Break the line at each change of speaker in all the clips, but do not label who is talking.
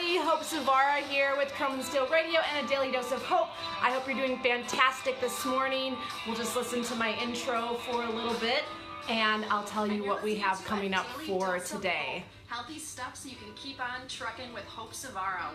everybody. Hope Savara here with Chrome and Steel Radio and a Daily Dose of Hope. I hope you're doing fantastic this morning. We'll just listen to my intro for a little bit and I'll tell you what we have coming up for today.
Healthy stuff so you can keep on trucking with Hope Savaro.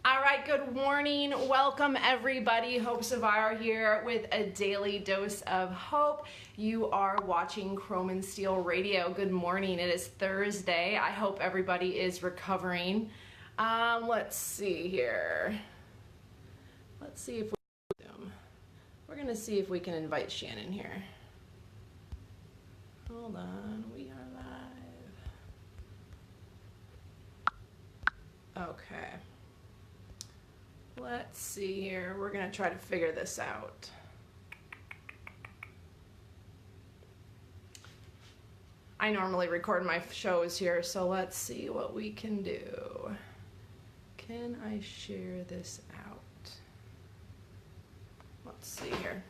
All right, good morning. Welcome everybody. Hope Savara here with a Daily Dose of Hope. You are watching Chrome and Steel Radio. Good morning. It is Thursday. I hope everybody is recovering. Let's see here. Let's see if we're going to see if we can invite Shannon here. Hold on. We are live. Okay. Let's see here. We're going to try to figure this out. I normally record my shows here, so let's see what we can do. Can I share this out? Let's see here.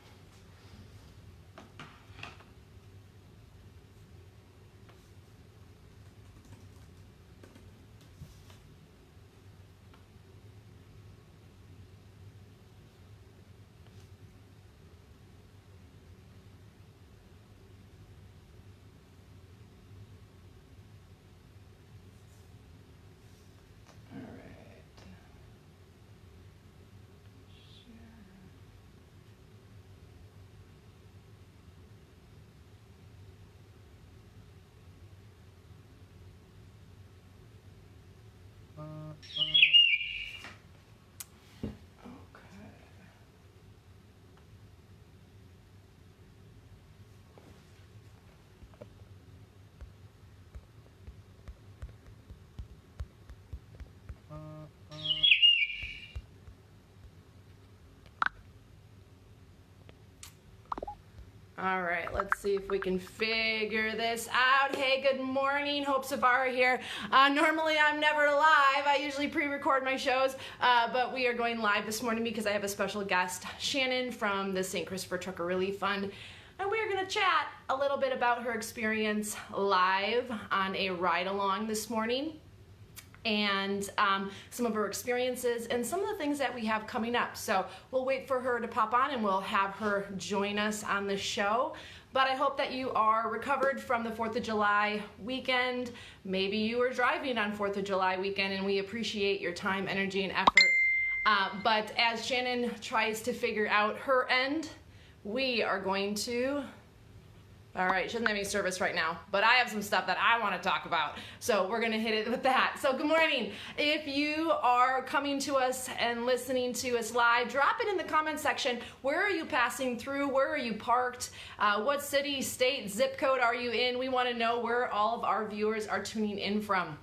All right, let's see if we can figure this out. Hey, good morning. Hope Savara here. Normally I'm never live. I usually pre-record my shows, but we are going live this morning because I have a special guest, Shannon from the St. Christopher Trucker Relief Fund. And we're going to chat a little bit about her experience live on a ride-along this morning, and some of her experiences and some of the things that we have coming up. So we'll wait for her to pop on and we'll have her join us on the show. But I hope that you are recovered from the 4th of July weekend. Maybe you were driving on 4th of July weekend, and we appreciate your time, energy, and effort. But as Shannon tries to figure out her end, we are going to... All right, shouldn't have any service right now, but I have some stuff that I want to talk about, so we're going to hit it with that. So good morning. If you are coming to us and listening to us live, drop it in the comment section. Where are you passing through? Where are you parked? What city, state, zip code are you in? We want to know where all of our viewers are tuning in from.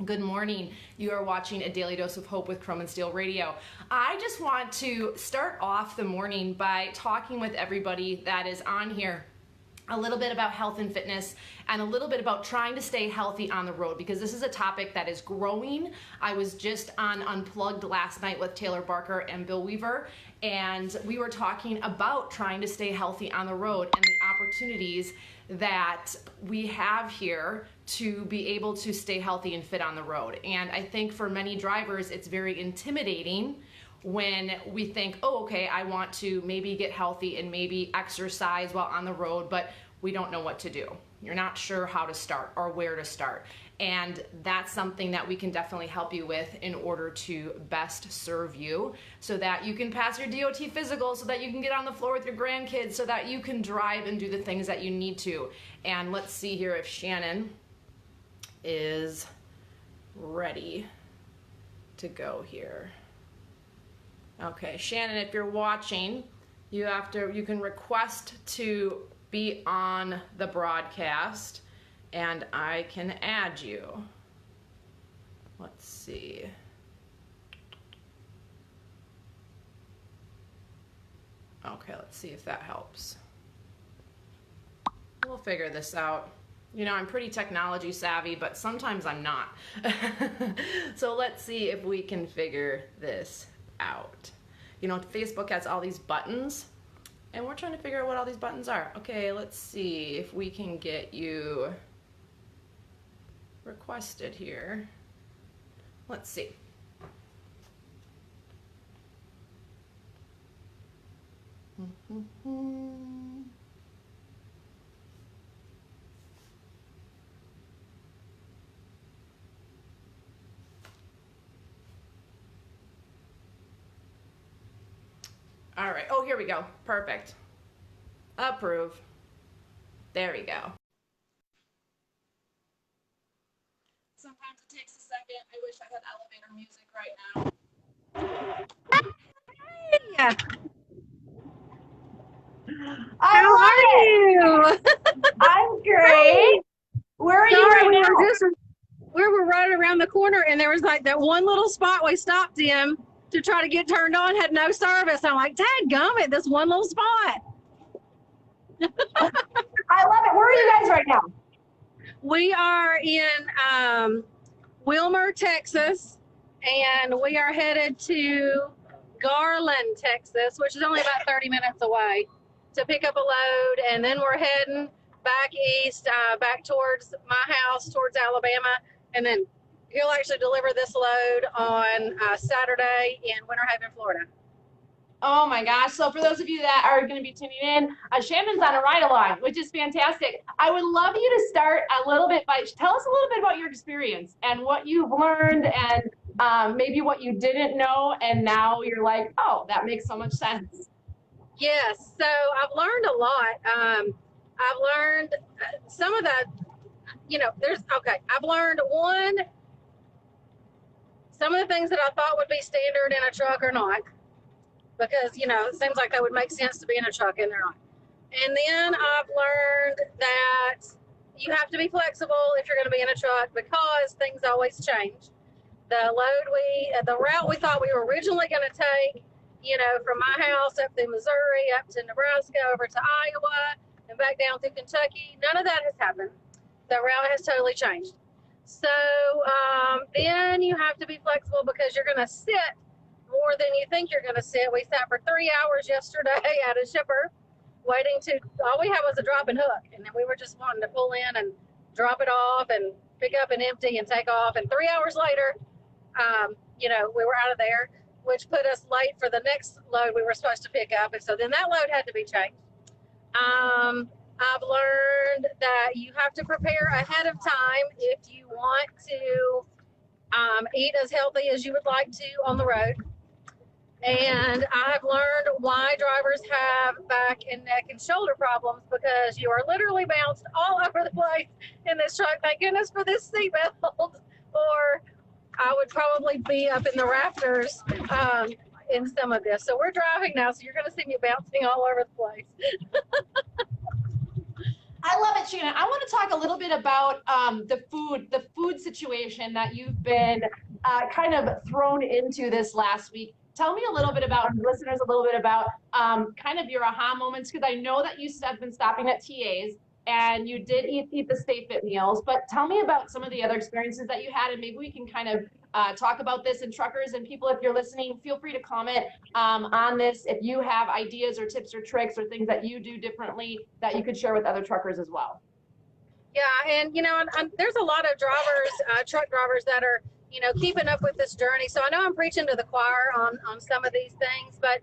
Good morning. You are watching a Daily Dose of Hope with Chrome and Steel Radio. I just want to start off the morning by talking with everybody that is on here a little bit about health and fitness and a little bit about trying to stay healthy on the road, because this is a topic that is growing. I was just on Unplugged last night with Taylor Barker and Bill Weaver, and we were talking about trying to stay healthy on the road and the opportunities that we have here to be able to stay healthy and fit on the road. And I think for many drivers, it's very intimidating when we think, oh, okay, I want to maybe get healthy and maybe exercise while on the road, but we don't know what to do. You're not sure how to start or where to start. And that's something that we can definitely help you with in order to best serve you, so that you can pass your DOT physical, so that you can get on the floor with your grandkids, so that you can drive and do the things that you need to. And let's see here if Shannon is ready to go here. Okay, Shannon, if you're watching, you can request to be on the broadcast, and I can add you. Let's see. Okay, let's see if that helps. We'll figure this out. You know, I'm pretty technology savvy, but sometimes I'm not. So let's see if we can figure this out. You know, Facebook has all these buttons, And we're trying to figure out what all these buttons are. Okay, let's see if we can get you requested here. Let's see. All right. Oh, here we go. Perfect. Approve. There we go. Sometimes it takes a second. I wish I had elevator music right now.
Yeah.
How are you? I'm great. Where are you right now?
We were right around the corner, and there was like that one little spot we stopped in to try to get turned on, had no service. I'm like, dadgummit, this one little spot.
I love it. Where are you guys right now?
We are in Wilmer, Texas, and we are headed to Garland, Texas, which is only about 30 minutes away, to pick up a load, and then we're heading back east, back towards my house, towards Alabama, and then he'll actually deliver this load on Saturday in Winter Haven, Florida.
Oh my gosh. So for those of you that are going to be tuning in, Shannon's on a ride-along, which is fantastic. I would love you to start a little bit by, tell us a little bit about your experience and what you've learned and maybe what you didn't know, and now you're like, oh, that makes so much sense.
Yes, so I've learned a lot. I've learned some of the, I've learned some of the things that I thought would be standard in a truck are not, because, it seems like that would make sense to be in a truck and they're not. And then I've learned that you have to be flexible if you're going to be in a truck because things always change. The route we thought we were originally going to take, from my house up through Missouri, up to Nebraska, over to Iowa, and back down through Kentucky, none of that has happened. The route has totally changed. So then you have to be flexible because you're going to sit more than you think you're going to sit. We sat for 3 hours yesterday at a shipper all we had was a drop and hook, and then we were just wanting to pull in and drop it off and pick up and empty and take off. And 3 hours later, we were out of there, which put us late for the next load we were supposed to pick up. And so then that load had to be changed. I've learned that you have to prepare ahead of time if you want to eat as healthy as you would like to on the road. And I've learned why drivers have back and neck and shoulder problems, because you are literally bounced all over the place in this truck. Thank goodness for this seatbelt, or I would probably be up in the rafters in some of this. So we're driving now, so you're going to see me bouncing all over the place.
I love it, Shannon. I want to talk a little bit about the food situation that you've been kind of thrown into this last week. Tell me a little bit about, listeners, a little bit about kind of your aha moments, because I know that you have been stopping at TA's and you did eat the Stay Fit meals, but tell me about some of the other experiences that you had, and maybe we can kind of talk about this. And truckers and people, if you're listening, feel free to comment on this if you have ideas or tips or tricks or things that you do differently that you could share with other truckers as well.
Yeah, and there's a lot of drivers, truck drivers, that are keeping up with this journey. So I know I'm preaching to the choir on some of these things, but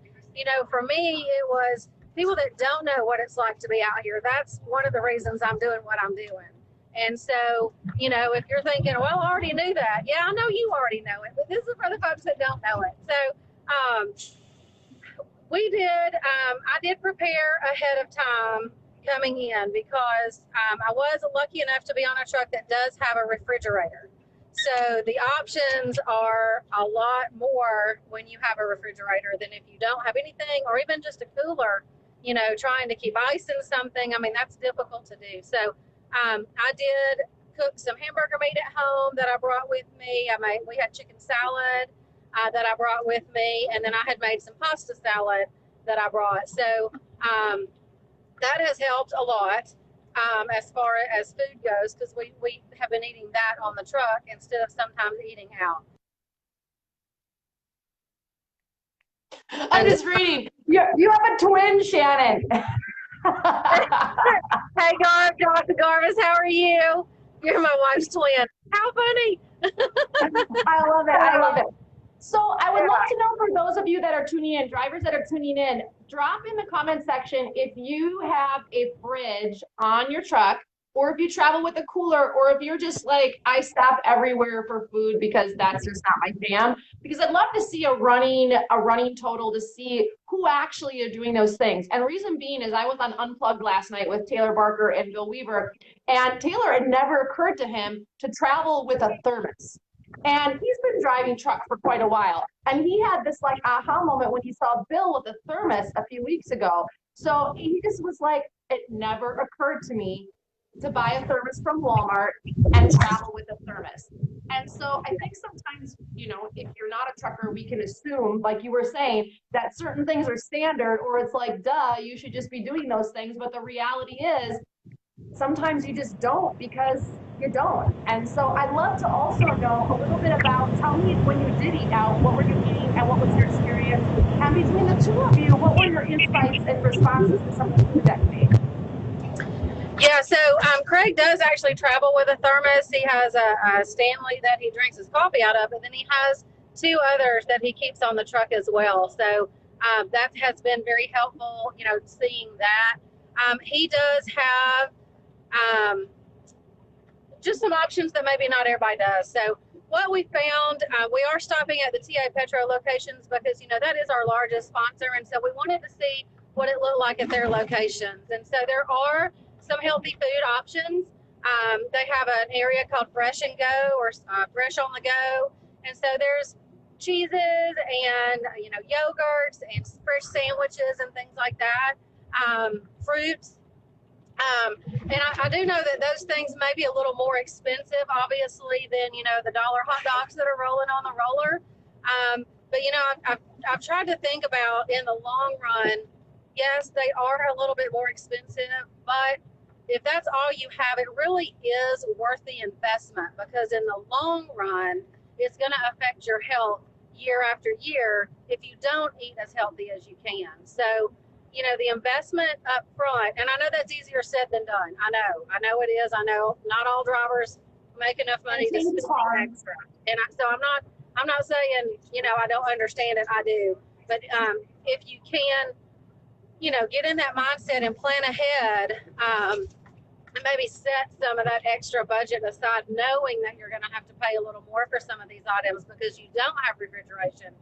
for me, it was people that don't know what it's like to be out here. That's one of the reasons I'm doing what I'm doing. And so, if you're thinking, well, I already knew that. Yeah, I know you already know it, but this is for the folks that don't know it. So I did prepare ahead of time coming in, because I was lucky enough to be on a truck that does have a refrigerator. So the options are a lot more when you have a refrigerator than if you don't have anything, or even just a cooler, trying to keep ice in something. I mean, that's difficult to do. So I did cook some hamburger meat at home that I brought with me. We had chicken salad that I brought with me, and then I had made some pasta salad that I brought. So that has helped a lot. As far as food goes, because we have been eating that on the truck instead of sometimes eating out.
I'm just reading. You have a twin, Shannon.
Hey, Dr. Garvis, how are you? You're my wife's twin. How funny.
I love it. I love it. So I would love to know, for those of you that are tuning in, drivers that are tuning in, drop in the comment section if you have a fridge on your truck, or if you travel with a cooler, or if you're just like, I stop everywhere for food because that's just not my jam. Because I'd love to see a running total to see who actually are doing those things. And reason being is I was on Unplugged last night with Taylor Barker and Bill Weaver, and Taylor, had never occurred to him to travel with a thermos. And he's been driving truck for quite a while. And he had this like aha moment when he saw Bill with a thermos a few weeks ago. So he just was like, it never occurred to me to buy a thermos from Walmart and travel with a thermos. And so I think sometimes, you know, if you're not a trucker, we can assume, like you were saying, that certain things are standard, or it's like, duh, you should just be doing those things. But the reality is, sometimes you just don't, because you don't. And so I'd love to also know a little bit about, tell me, when you did eat out, what were you eating and what was your experience? And between the two of you, what were your insights and responses to some of the food that you ate?
Yeah, so Craig does actually travel with a thermos. He has a Stanley that he drinks his coffee out of, and then he has two others that he keeps on the truck as well. So that has been very helpful, you know, seeing that. He does have just some options that maybe not everybody does. So what we found, we are stopping at the TA Petro locations because, you know, that is our largest sponsor. And so we wanted to see what it looked like at their locations. And so there are some healthy food options. They have an area called Fresh and Go, or Fresh on the Go. And so there's cheeses and, you know, yogurts and fresh sandwiches and things like that. Fruits. And I do know that those things may be a little more expensive, obviously, than, you know, the dollar hot dogs that are rolling on the roller. But, you know, I've tried to think about, in the long run, yes, they are a little bit more expensive, but if that's all you have, it really is worth the investment, because in the long run, it's going to affect your health year after year if you don't eat as healthy as you can. So, you know, the investment up front, and I know that's easier said than done. I know it is. I know not all drivers make enough money to spend extra. And so I'm not saying, you know, I don't understand it. I do. But if you can, you know, get in that mindset and plan ahead, and maybe set some of that extra budget aside, knowing that you're going to have to pay a little more for some of these items because you don't have refrigeration.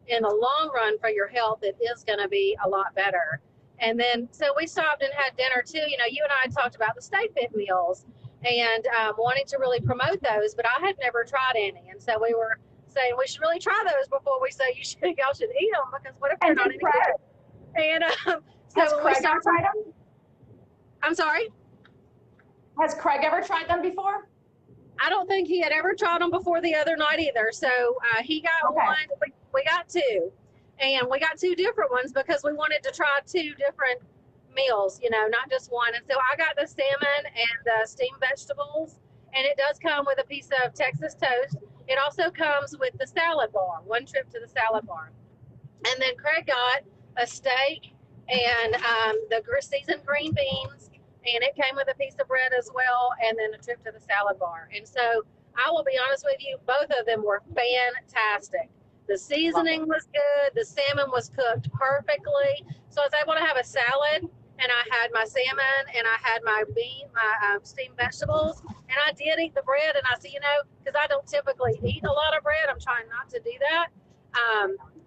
In the long run, for your health, it is going to be a lot better. And then, so we stopped and had dinner too. You know, you and I talked about the Stay Fit meals and wanting to really promote those, but I had never tried any. And so we were saying we should really try those before we say y'all should eat them, because what if they're not any good? And so
Has Craig ever tried them?
I'm sorry?
Has Craig ever tried them before?
I don't think he had ever tried them before the other night either. So he got one, we got two. And we got two different ones because we wanted to try two different meals, you know, not just one. And so I got the salmon and the steamed vegetables, and it does come with a piece of Texas toast. It also comes with the salad bar, one trip to the salad bar. And then Craig got a steak and the seasoned green beans, and it came with a piece of bread as well, and then a trip to the salad bar. And so I will be honest with you, both of them were fantastic. The seasoning was good. The salmon was cooked perfectly. So I was able to have a salad, and I had my salmon, and I had my steamed vegetables, and I did eat the bread. And I said, you know, because I don't typically eat a lot of bread, I'm trying not to do that.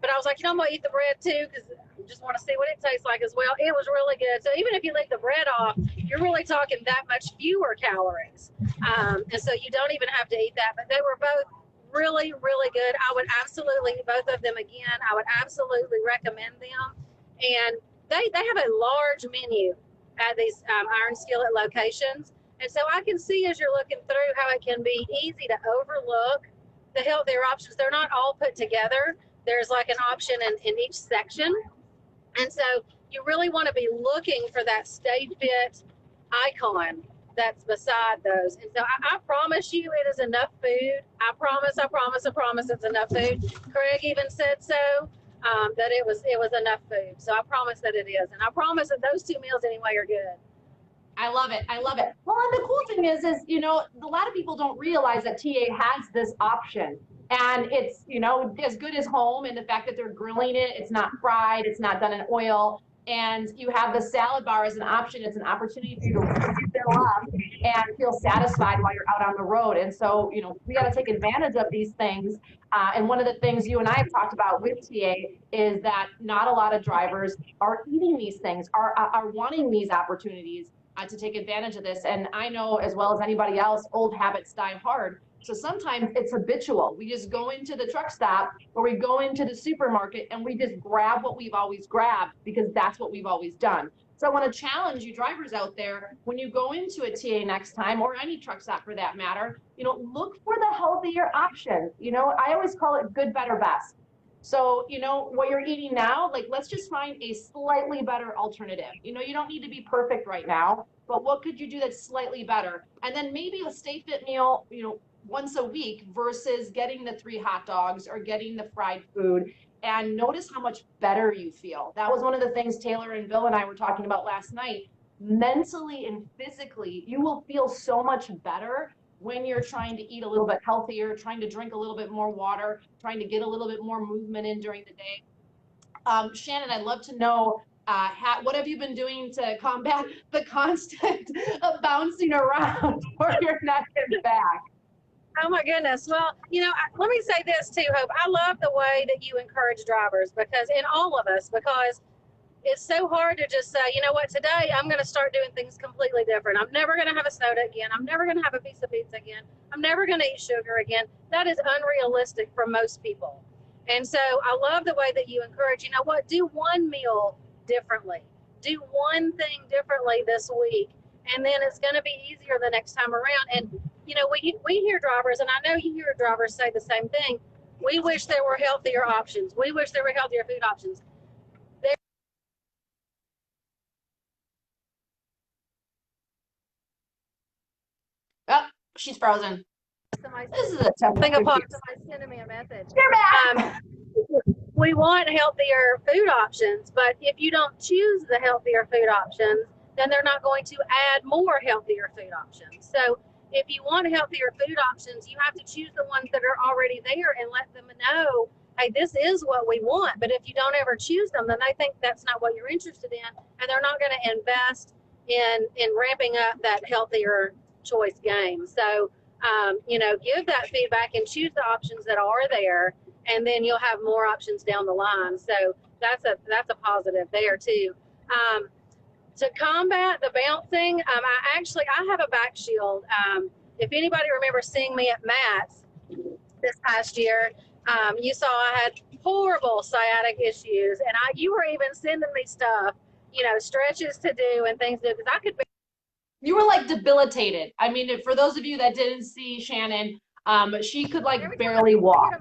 But I was like, you know, I'm going to eat the bread too, because I just want to see what it tastes like as well. It was really good. So even if you leave the bread off, you're really talking that much fewer calories. And so you don't even have to eat that. But they were both really, really good. I would absolutely, both of them again, I would absolutely recommend them. And they have a large menu at these Iron Skillet locations. And so I can see, as you're looking through, how it can be easy to overlook the healthier options. They're not all put together. There's like an option in each section. And so you really want to be looking for that Stay Fit icon that's beside those. And so I promise you it is enough food. I promise it's enough food. Craig even said so. that it was enough food. So I promise that it is, and I promise that those 2 meals anyway are good.
I love it. I love it. Well, and the cool thing is, a lot of people don't realize that TA has this option. And it's, as good as home in the fact that they're grilling it. It's not fried. It's not done in oil. And you have the salad bar as an option. It's an opportunity for you to fill up and feel satisfied while you're out on the road. And so, we got to take advantage of these things. And one of the things you and I have talked about with TA is that not a lot of drivers are eating these things, are wanting these opportunities to take advantage of this. And I know as well as anybody else, old habits die hard. So sometimes it's habitual. We just go into the truck stop or we go into the supermarket and we just grab what we've always grabbed because that's what we've always done. So I want to challenge you drivers out there, when you go into a TA next time, or any truck stop for that matter, look for the healthier option. I always call it good, better, best. So, what you're eating now, let's just find a slightly better alternative. You don't need to be perfect right now, but what could you do that's slightly better? And then maybe a Stay Fit meal, once a week versus getting the 3 hot dogs or getting the fried food, and notice how much better you feel. That was one of the things Taylor and Bill and I were talking about last night. Mentally and physically, you will feel so much better when you're trying to eat a little bit healthier, trying to drink a little bit more water, trying to get a little bit more movement in during the day. Shannon, I'd love to know, what have you been doing to combat the constant bouncing around for your neck and back?
Oh my goodness. Well, let me say this too, Hope. I love the way that you encourage drivers because it's so hard to just say, today I'm going to start doing things completely different. I'm never going to have a soda again. I'm never going to have a piece of pizza again. I'm never going to eat sugar again. That is unrealistic for most people. And so I love the way that you encourage, do one meal differently. Do one thing differently this week. And then it's going to be easier the next time around. And, we hear drivers, and I know you hear drivers say the same thing. We wish there were healthier options. We wish there were healthier food options.
Oh, she's frozen.
This is a something upon somebody sending me a message.
You're back.
We want healthier food options, but if you don't choose the healthier food options, then they're not going to add more healthier food options. So if you want healthier food options, you have to choose the ones that are already there and let them know, hey, this is what we want. But if you don't ever choose them, then they think that's not what you're interested in, and they're not going to invest in ramping up that healthier choice game. So, give that feedback and choose the options that are there, and then you'll have more options down the line. So that's a positive there too. To combat the bouncing, I have a back shield. If anybody remembers seeing me at Matt's this past year, you saw I had horrible sciatic issues, and you were even sending me stuff, stretches to do and things to do, because I could.
You were debilitated. I mean, for those of you that didn't see Shannon, she could barely walk.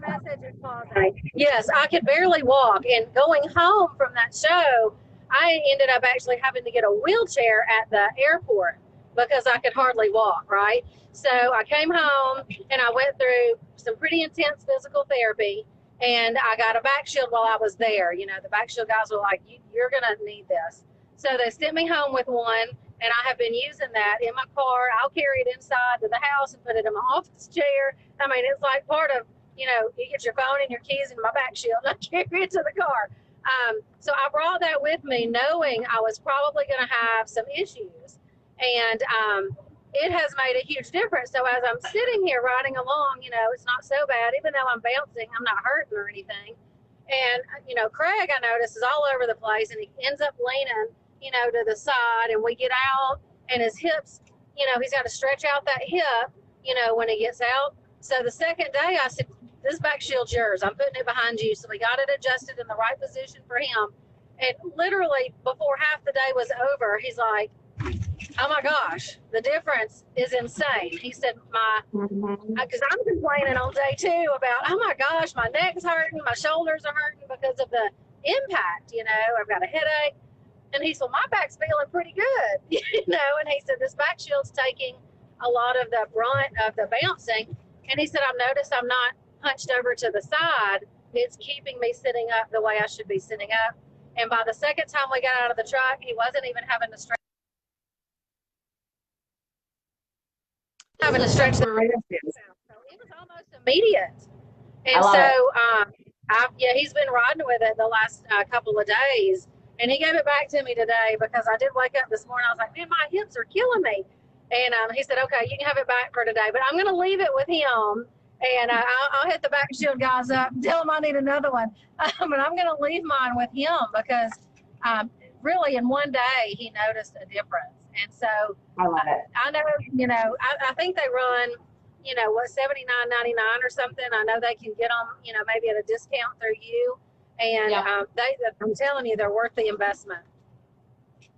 Yes, I could barely walk. And going home from that show, I ended up actually having to get a wheelchair at the airport because I could hardly walk, right? So I came home and I went through some pretty intense physical therapy, and I got a back shield while I was there. The back shield guys were like, you're going to need this. So they sent me home with one, and I have been using that in my car. I'll carry it inside to the house and put it in my office chair. I mean, it's like part of, you get your phone and your keys in my back shield, and I carry it to the car. So I brought that with me knowing I was probably going to have some issues, and it has made a huge difference. So as I'm sitting here riding along, it's not so bad. Even though I'm bouncing, I'm not hurting or anything. And, Craig, I noticed, is all over the place, and he ends up leaning, to the side, and we get out, and his hips, he's got to stretch out that hip, when he gets out. So the second day I said, this back shield's yours. I'm putting it behind you. So we got it adjusted in the right position for him. And literally before half the day was over, he's like, oh my gosh, the difference is insane. He said, because I'm complaining all day too about, oh my gosh, my neck's hurting, my shoulders are hurting because of the impact, I've got a headache. And he said, my back's feeling pretty good, and he said, this back shield's taking a lot of the brunt of the bouncing. And he said, I've noticed I'm not hunched over to the side it's keeping me sitting up the way I should be sitting up. And by the second time we got out of the truck, he wasn't even having to stretch. Having to stretch the right. So it was almost immediate. And yeah, he's been riding with it the last couple of days, and he gave it back to me today because I did wake up this morning. I was like, man, my hips are killing me. And he said, okay, you can have it back for today, but I'm going to leave it with him. And I'll hit the Back Shield guys up, tell them I need another one. But I'm going to leave mine with him because really in one day he noticed a difference. And so
I love it.
I know, I think they run, what, $79.99 or something. I know they can get them, maybe at a discount through you. And I'm telling you, they're worth the investment.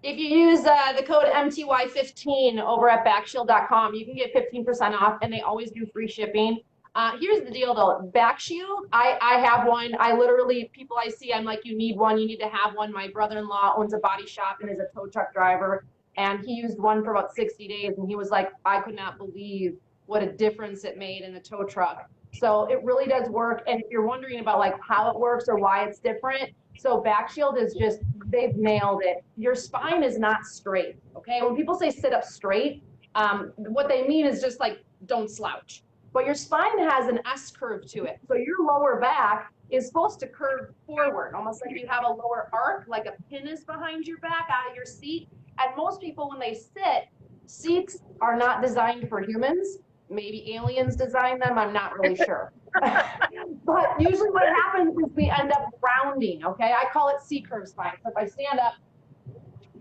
If you use the code MTY15 over at backshield.com, you can get 15% off, and they always do free shipping. Here's the deal, though. Backshield, I have one. I literally, people I see, I'm like, you need one. You need to have one. My brother-in-law owns a body shop and is a tow truck driver, and he used one for about 60 days, and he was like, I could not believe what a difference it made in the tow truck. So it really does work. And if you're wondering about like how it works or why it's different, so Backshield is just, they've nailed it. Your spine is not straight, okay? When people say sit up straight, what they mean is just like don't slouch. But your spine has an S curve to it. So your lower back is supposed to curve forward, almost like you have a lower arc, like a pin is behind your back out of your seat. And most people, when they sit, seats are not designed for humans. Maybe aliens designed them, I'm not really sure. But usually what happens is we end up rounding, okay? I call it C-curve spine. So if I stand up,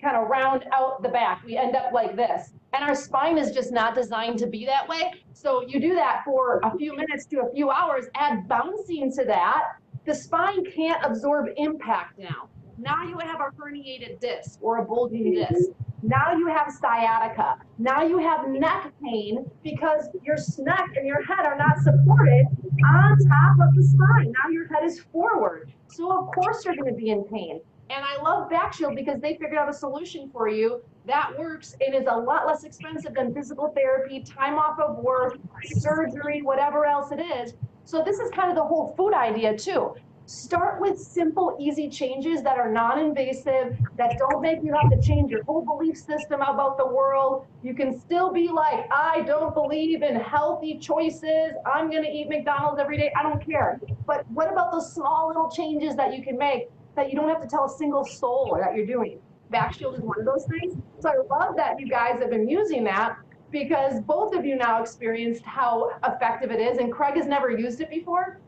kind of round out the back, we end up like this. And our spine is just not designed to be that way. So you do that for a few minutes to a few hours, add bouncing to that. The spine can't absorb impact now. Now you have a herniated disc or a bulging disc. Now you have sciatica. Now you have neck pain because your neck and your head are not supported on top of the spine. Now your head is forward. So of course you're going to be in pain. And I love Backshield because they figured out a solution for you that works and is a lot less expensive than physical therapy, time off of work, surgery, whatever else it is. So this is kind of the whole food idea too. Start with simple, easy changes that are non-invasive, that don't make you have to change your whole belief system about the world. You can still be like, I don't believe in healthy choices. I'm going to eat McDonald's every day. I don't care. But what about those small little changes that you can make that you don't have to tell a single soul that you're doing? Backshield is one of those things. So I love that you guys have been using that because both of you now experienced how effective it is. And Craig has never used it before.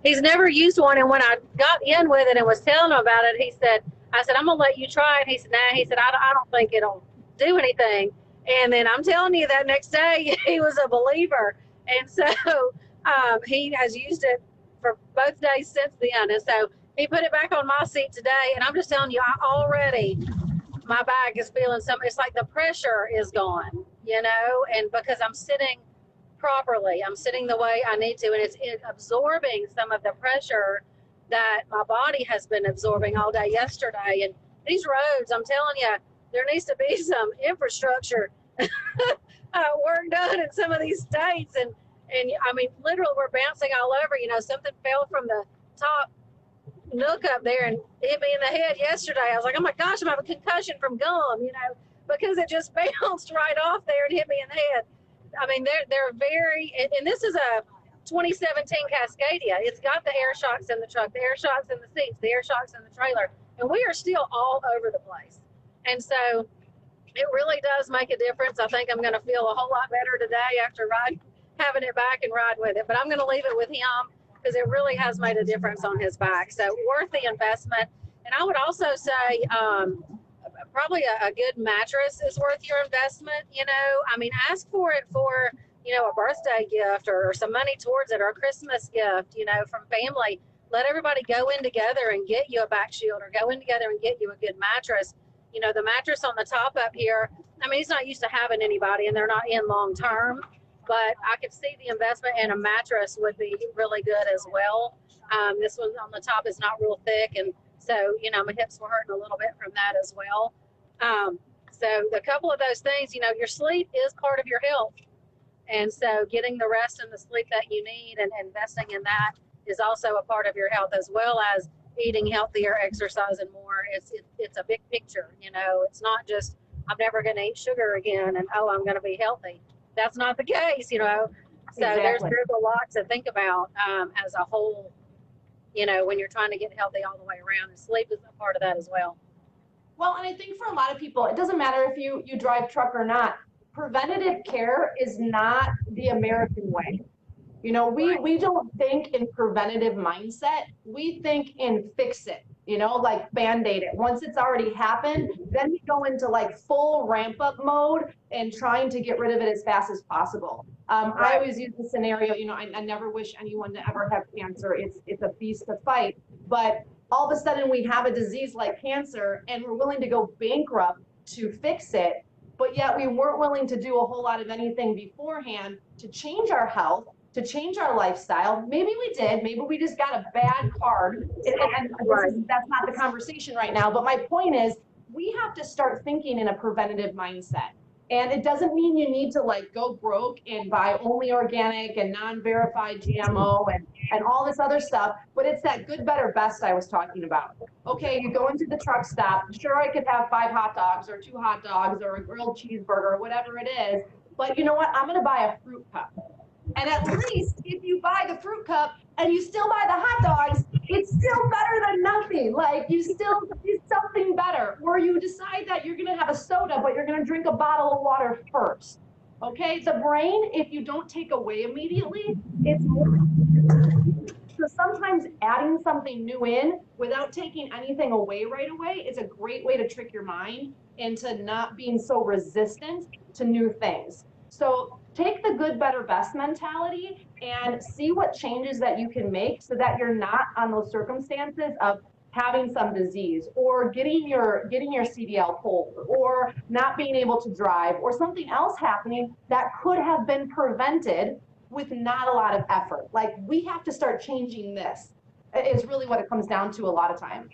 He's never used one, and when I got in with it and was telling him about it, I said, I'm going to let you try it. He said, nah. He said, I don't think it'll do anything. And then I'm telling you that next day, he was a believer. And so he has used it for both days since then. And so he put it back on my seat today, and I'm just telling you, my back is feeling something. It's like the pressure is gone, and because I'm sitting properly. I'm sitting the way I need to, and it's absorbing some of the pressure that my body has been absorbing all day yesterday. And these roads, I'm telling you, there needs to be some infrastructure work done in some of these states. And I mean, literally, we're bouncing all over. Something fell from the top nook up there and hit me in the head yesterday. I was like, oh my gosh, I'm having a concussion from gum, because it just bounced right off there and hit me in the head. I mean, they're very, and this is a 2017 Cascadia. It's got the air shocks in the truck, the air shocks in the seats, the air shocks in the trailer, and we are still all over the place. And so it really does make a difference. I think I'm going to feel a whole lot better today after having it back and ride with it. But I'm going to leave it with him because it really has made a difference on his back. So worth the investment. And I would also say, probably a good mattress is worth your investment. I mean, ask for it for, a birthday gift or some money towards it or a Christmas gift, from family. Let everybody go in together and get you a Backshield or go in together and get you a good mattress. The mattress on the top up here, I mean, he's not used to having anybody and they're not in long term, but I could see the investment in a mattress would be really good as well. This one on the top is not real thick, and so, my hips were hurting a little bit from that as well. So a couple of those things, your sleep is part of your health. And so getting the rest and the sleep that you need and investing in that is also a part of your health, as well as eating healthier, exercising more. It's a big picture, you know. It's not just I'm never going to eat sugar again and oh, I'm going to be healthy. That's not the case, you know. So there's a lot to think about as a whole, you know, when you're trying to get healthy all the way around, and sleep is a part of that as well.
Well, and I think for a lot of people, it doesn't matter if you drive truck or not. Preventative care is not the American way. You know, we don't think in preventative mindset. We think in fix it, you know, like Band-Aid it. Once it's already happened, then we go into like full ramp up mode and trying to get rid of it as fast as possible. I always use the scenario, you know, I never wish anyone to ever have cancer. It's a beast to fight, but all of a sudden we have a disease like cancer and we're willing to go bankrupt to fix it, but yet we weren't willing to do a whole lot of anything beforehand to change our health, to change our lifestyle. Maybe we did, maybe we just got a bad card, and that's not the conversation right now, but my point is we have to start thinking in a preventative mindset. And it doesn't mean you need to like go broke and buy only organic and non-verified GMO and all this other stuff, but it's that good, better, best I was talking about. Okay, you go into the truck stop, sure I could have 5 hot dogs or 2 hot dogs or a grilled cheeseburger or whatever it is, but you know what, I'm gonna buy a fruit cup. And at least if you buy the fruit cup and you still buy the hot dogs, it's still better than nothing. Like you still do something better. Or you decide that you're gonna have a soda, but you're gonna drink a bottle of water first. Okay, the brain, if you don't take away immediately, it's more. So sometimes adding something new in without taking anything away right away is a great way to trick your mind into not being so resistant to new things. So take the good, better, best mentality and see what changes that you can make so that you're not on those circumstances of having some disease or getting your CDL pulled or not being able to drive or something else happening that could have been prevented with not a lot of effort. Like we have to start changing this is really what it comes down to a lot of times.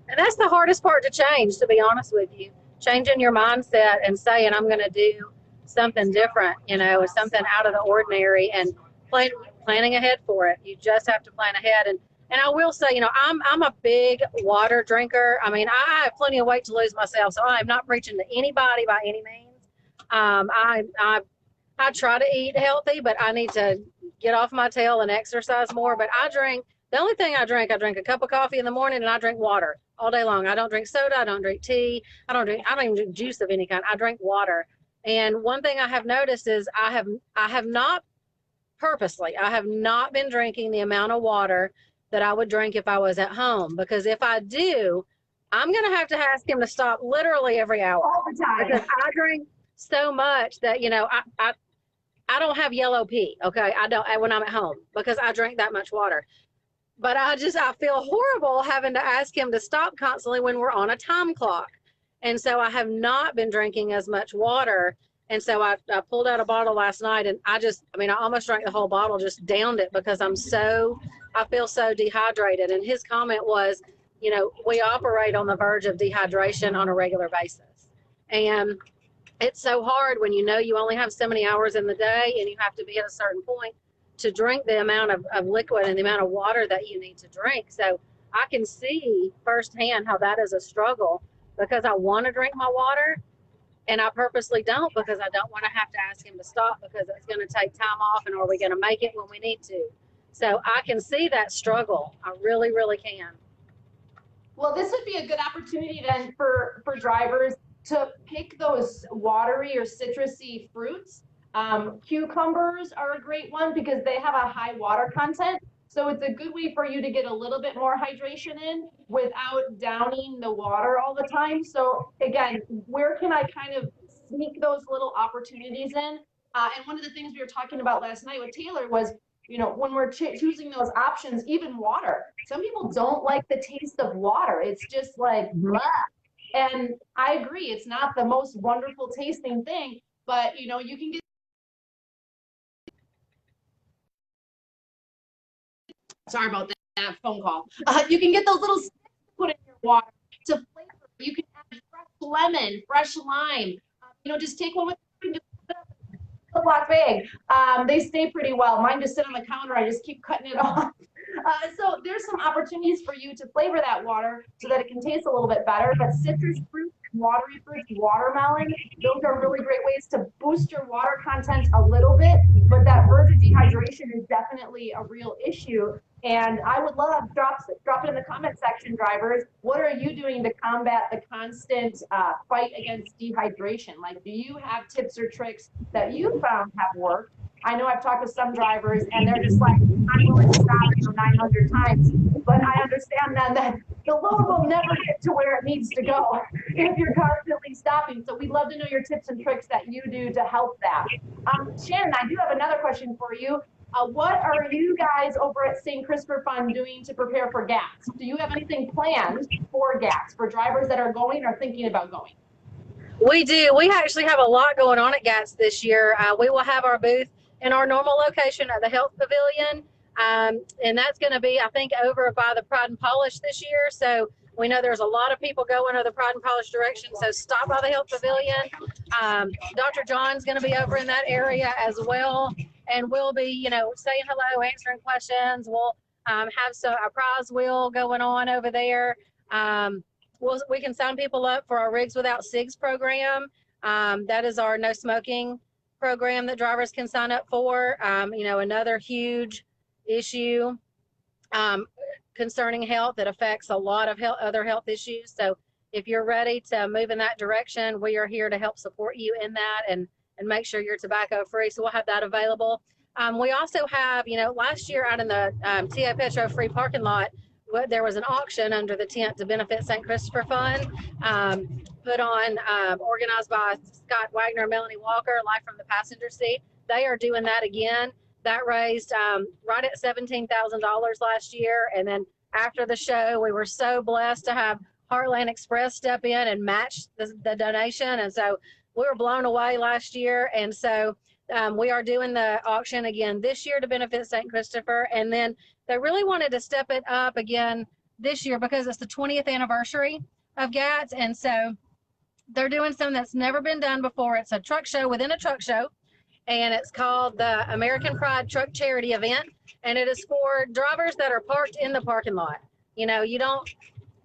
And that's the hardest part to change, to be honest with you. Changing your mindset and saying, I'm going to do something different, you know, something out of the ordinary, and planning ahead for it. You just have to plan ahead. And I will say, you know, I'm a big water drinker. I mean, I have plenty of weight to lose myself, so I'm not preaching to anybody by any means. I try to eat healthy, but I need to get off my tail and exercise more. But the only thing I drink a cup of coffee in the morning, and I drink water all day long. I don't drink soda. I don't drink tea. I don't even drink juice of any kind. I drink water. And one thing I have noticed is I have not purposely, I have not been drinking the amount of water that I would drink if I was at home, because if I do, I'm going to have to ask him to stop literally every hour.
All the time.
Because I drink so much that, you know, I don't have yellow pee. Okay. I don't, when I'm at home, because I drink that much water. But I feel horrible having to ask him to stop constantly when we're on a time clock. And so I have not been drinking as much water. And so I pulled out a bottle last night, and I almost drank the whole bottle, just downed it because I feel so dehydrated. And his comment was, you know, we operate on the verge of dehydration on a regular basis. And it's so hard when you know you only have so many hours in the day and you have to be at a certain point to drink the amount of liquid and the amount of water that you need to drink. So I can see firsthand how that is a struggle, because I want to drink my water and I purposely don't, because I don't want to have to ask him to stop, because it's going to take time off, and are we going to make it when we need to? So I can see that struggle. I really, really can.
Well, this would be a good opportunity then for drivers to pick those watery or citrusy fruits. Cucumbers are a great one because they have a high water content. So it's a good way for you to get a little bit more hydration in without downing the water all the time. So again, where can I kind of sneak those little opportunities in? And one of the things we were talking about last night with Taylor was, you know, when we're choosing those options, even water. Some people don't like the taste of water. It's just like, blah. And I agree, it's not the most wonderful tasting thing, but you know, you can get. Sorry about that phone call. You can get those little sticks to put in your water to flavor. You can add fresh lemon, fresh lime. You know, just take one with you, just put it up in a block bag. They stay pretty well. Mine just sit on the counter. I just keep cutting it off. So there's some opportunities for you to flavor that water so that it can taste a little bit better. But citrus fruit, watery fruits, watermelon, those are really great ways to boost your water content a little bit. But that verge of dehydration is definitely a real issue. And I would love drop it in the comment section, drivers. What are you doing to combat the constant fight against dehydration? Like, do you have tips or tricks that you found have worked? I know I've talked to some drivers and they're just like, I'm willing to stop 900 times, but I understand then that the load will never get to where it needs to go if you're constantly stopping. So we'd love to know your tips and tricks that you do to help that. Shannon, I do have another question for you. What are you guys over at St. Christopher Fund doing to prepare for GATS? Do you have anything planned for GATS for drivers that are going or thinking about going?
We do. We actually have a lot going on at GATS this year. We will have our booth in our normal location at the Health Pavilion. And that's going to be, I think, over by the Pride and Polish this year. So we know there's a lot of people going to the Pride and Polish direction. So stop by the Health Pavilion. Dr. John's going to be over in that area as well. And we'll be, you know, saying hello, answering questions. We'll have a prize wheel going on over there. We can sign people up for our Rigs Without Cigs program. That is our no smoking program that drivers can sign up for. You know, another huge issue concerning health that affects a lot of other health issues. So if you're ready to move in that direction, we are here to help support you in that and make sure you're tobacco free. So we'll have that available. We also have, you know, last year out in the TA Petro free parking lot, there was an auction under the tent to benefit St. Christopher Fund, put on, organized by Scott Wagner and Melanie Walker, Live from the Passenger Seat. They are doing that again. That raised right at $17,000 last year. And then after the show, we were so blessed to have Heartland Express step in and match the donation. And so we were blown away last year. And so we are doing the auction again this year to benefit St. Christopher. And then they really wanted to step it up again this year because it's the 20th anniversary of GATS. And so they're doing something that's never been done before. It's a truck show within a truck show. And it's called the American Pride Truck Charity Event. And it is for drivers that are parked in the parking lot. You know,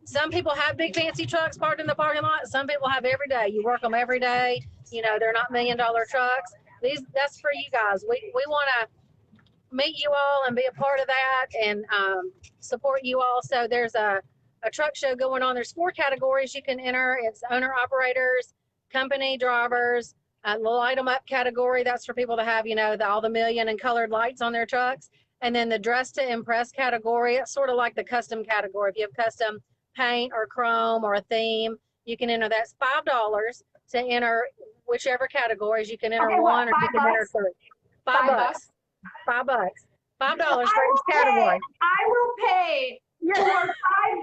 some people have big fancy trucks parked in the parking lot. Some people have every day. You work them every day. You know, they're not $1 million trucks. That's for you guys. We want to meet you all and be a part of that and support you all. So there's a truck show going on. There's 4 categories you can enter. It's owner operators, company drivers, the light them up category. That's for people that have, you know, all the million and colored lights on their trucks. And then the dress to impress category, it's sort of like the custom category. If you have custom paint or chrome or a theme, you can enter. That's $5 to enter whichever categories. You can enter one or you can enter 3. $5. $5 for each category.
I will pay for 5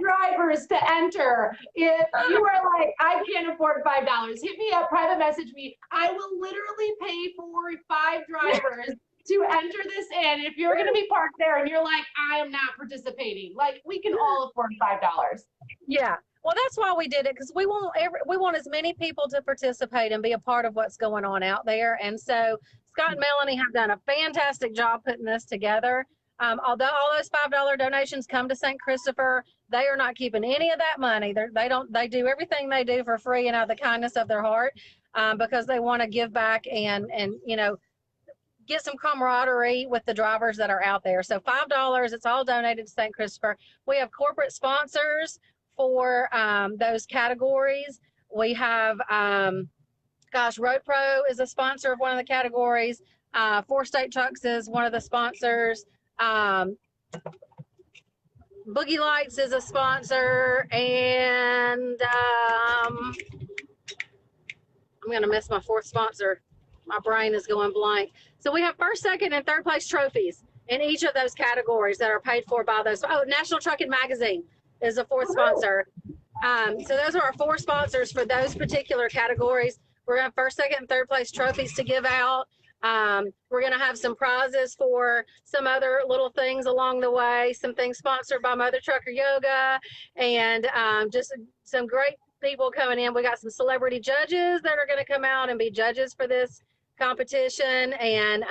drivers to enter. If you are like, I can't afford $5, hit me up, private message me. I will literally pay for 5 drivers to enter this in. If you're going to be parked there and you're like, I am not participating, like we can all afford $5.
Yeah. Well, that's why we did it, because we want as many people to participate and be a part of what's going on out there. And so Scott and Melanie have done a fantastic job putting this together. Although all those $5 donations come to St. Christopher, they are not keeping any of that money. They do everything they do for free and out of the kindness of their heart, because they want to give back and you know, get some camaraderie with the drivers that are out there. So $5, it's all donated to St. Christopher. We have corporate sponsors for those categories. We have, Road Pro is a sponsor of one of the categories. 4 State Trucks is one of the sponsors. Boogie Lights is a sponsor, and I'm going to miss my 4th sponsor. My brain is going blank. So we have 1st, 2nd, and 3rd place trophies in each of those categories that are paid for by those. Oh, National Trucking Magazine is a 4th sponsor. So those are our 4 sponsors for those particular categories. We're going to have 1st, 2nd, and 3rd place trophies to give out. We're going to have some prizes for some other little things along the way, some things sponsored by Mother Trucker Yoga, and just some great people coming in. We got some celebrity judges that are going to come out and be judges for this competition, and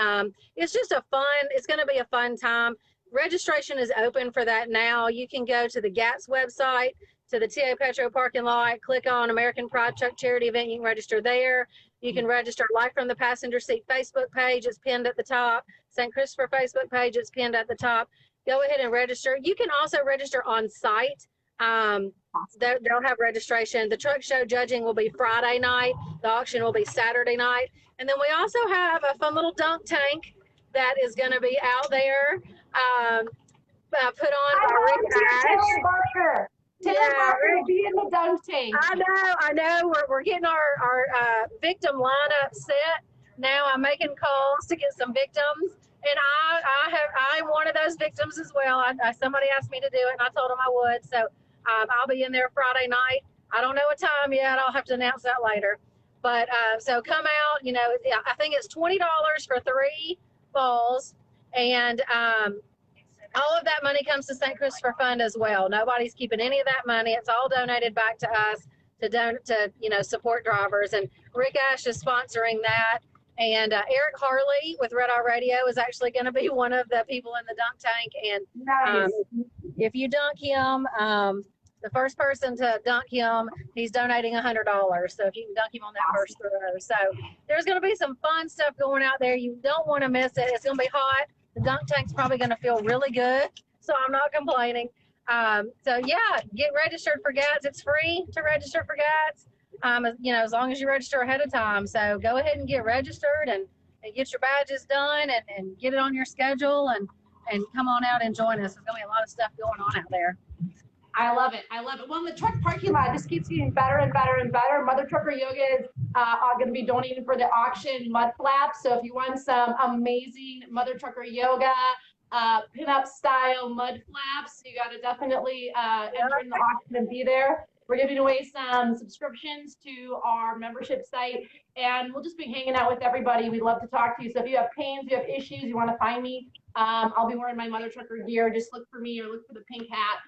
it's just it's going to be a fun time. registration is open for that now. You can go to the GATS website, to the TA Petro parking lot, click on American Pride Truck Charity Event. You can register there. You can register Life from the Passenger Seat Facebook page. It's pinned at the top. St. Christopher Facebook page is pinned at the top. Go ahead and register. You can also register on site. They'll have registration. The truck show judging will be Friday night. The auction will be Saturday night. And then we also have a fun little dunk tank that is going to be out there, put on by Rick Ash.
Taylor Barker. Taylor Barker will be in the dunk tank.
I know. We're getting our victim lineup set. Now I'm making calls to get some victims. And I'm one of those victims as well. Somebody asked me to do it, and I told them I would. So I'll be in there Friday night. I don't know a time yet. I'll have to announce that later. But so come out. You know, I think it's $20 for 3 balls, and all of that money comes to St. Christopher Fund as well. Nobody's keeping any of that money. It's all donated back to us to support drivers. And Rick Ash is sponsoring that. And Eric Harley with Red Eye Radio is actually going to be one of the people in the dunk tank. And
Nice.
if you dunk him, the first person to dunk him, he's donating $100. So if you can dunk him on that first throw. So there's going to be some fun stuff going out there. You don't want to miss it. It's going to be hot. The dunk tank's probably going to feel really good. So I'm not complaining. So yeah, get registered for GATS. It's free to register for GATS. As long as you register ahead of time. So go ahead and get registered and get your badges done and get it on your schedule and come on out and join us. There's going to be a lot of stuff going on out there.
I love it. Well, the truck parking lot just keeps getting better and better and better. Mother Trucker Yoga is going to be donating for the auction mud flaps. So if you want some amazing Mother Trucker Yoga pinup style mud flaps, you got to definitely enter in the auction and be there. We're giving away some subscriptions to our membership site, and we'll just be hanging out with everybody. We'd love to talk to you. So if you have pains, you have issues, you want to find me, I'll be wearing my Mother Trucker gear. Just look for me or look for the pink hat,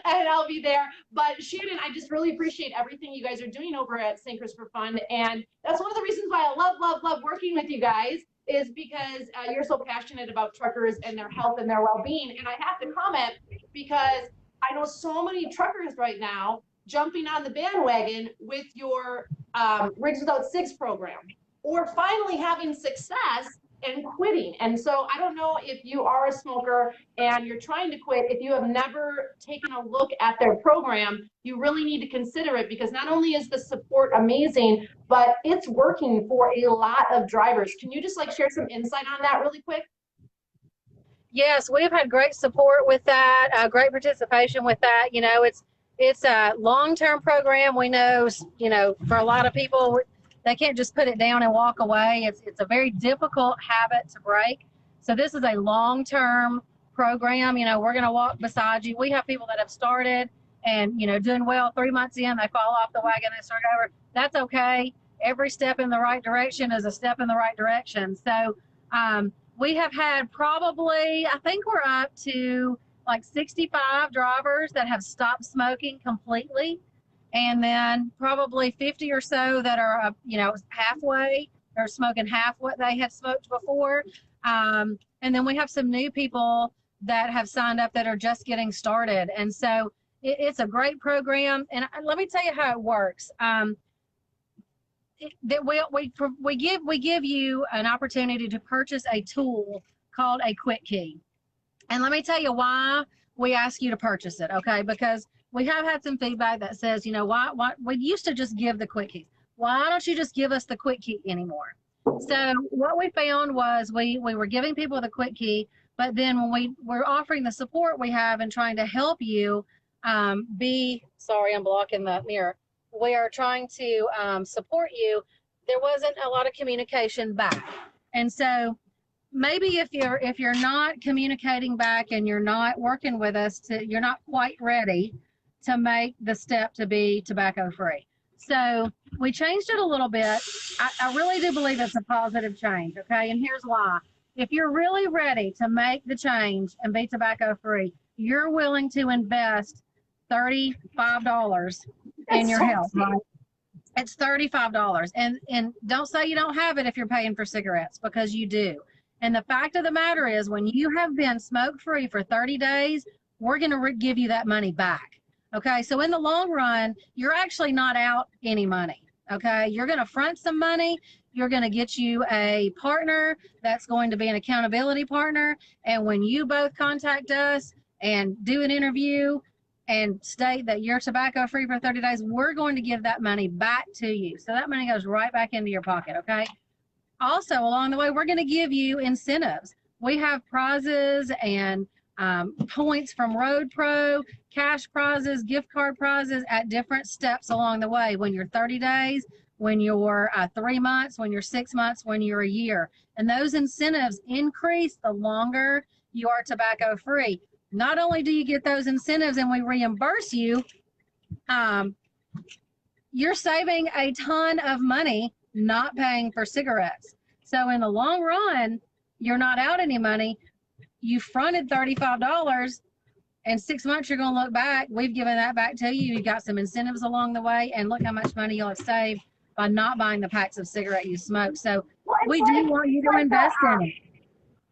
and I'll be there. But Shannon, I just really appreciate everything you guys are doing over at St. Christopher Fund, and that's one of the reasons why I love working with you guys, is because you're so passionate about truckers and their health and their well-being. And I have to comment because I know so many truckers right now jumping on the bandwagon with your Rigs Without Cigs program, or finally having success and quitting. And so I don't know if you are a smoker and you're trying to quit, if you have never taken a look at their program, you really need to consider it, because not only is the support amazing, but it's working for a lot of drivers. Can you just share some insight on that really quick?
Yes, we've had great support with that, great participation with that. It's a long-term program. We know, for a lot of people, they can't just put it down and walk away. It's a very difficult habit to break. So this is a long-term program. We're going to walk beside you. We have people that have started and, doing well. 3 months in, they fall off the wagon and start over. That's okay. Every step in the right direction is a step in the right direction. So, we have had probably, I think we're up to 65 drivers that have stopped smoking completely. And then probably 50 or so that are, halfway. They're smoking half what they had smoked before. And then we have some new people that have signed up that are just getting started. And so it's a great program. And let me tell you how it works. We give you an opportunity to purchase a tool called a Quit Key. And let me tell you why we ask you to purchase it, okay? Because we have had some feedback that says, why we used to just give the Quit Keys. Why don't you just give us the Quit Key anymore? So what we found was we were giving people the Quit Key, but then when we're offering the support we have and trying to help you sorry, I'm blocking the mirror. We are trying to support you. There wasn't a lot of communication back. And so maybe if you're not communicating back and you're not working with us, you're not quite ready to make the step to be tobacco free. So we changed it a little bit. I really do believe it's a positive change, okay? And here's why. If you're really ready to make the change and be tobacco free, you're willing to invest $35 in your health, right? It's $35. And don't say you don't have it if you're paying for cigarettes, because you do. And the fact of the matter is, when you have been smoke free for 30 days, we're going to give you that money back. Okay. So in the long run, you're actually not out any money. Okay. You're going to front some money. You're going to get you a partner that's going to be an accountability partner. And when you both contact us and do an interview and state that you're tobacco free for 30 days, we're going to give that money back to you. So that money goes right back into your pocket. Okay. Also, along the way, we're going to give you incentives. We have prizes and points from Road Pro, cash prizes, gift card prizes at different steps along the way. When you're 30 days, when you're 3 months, when you're 6 months, when you're a year. And those incentives increase the longer you are tobacco free. Not only do you get those incentives and we reimburse you, you're saving a ton of money not paying for cigarettes. So in the long run, you're not out any money. You fronted $35. In 6 months, you're going to look back. We've given that back to you. You got some incentives along the way, and look how much money you'll have saved by not buying the packs of cigarette you smoke. So we do want you to invest in it.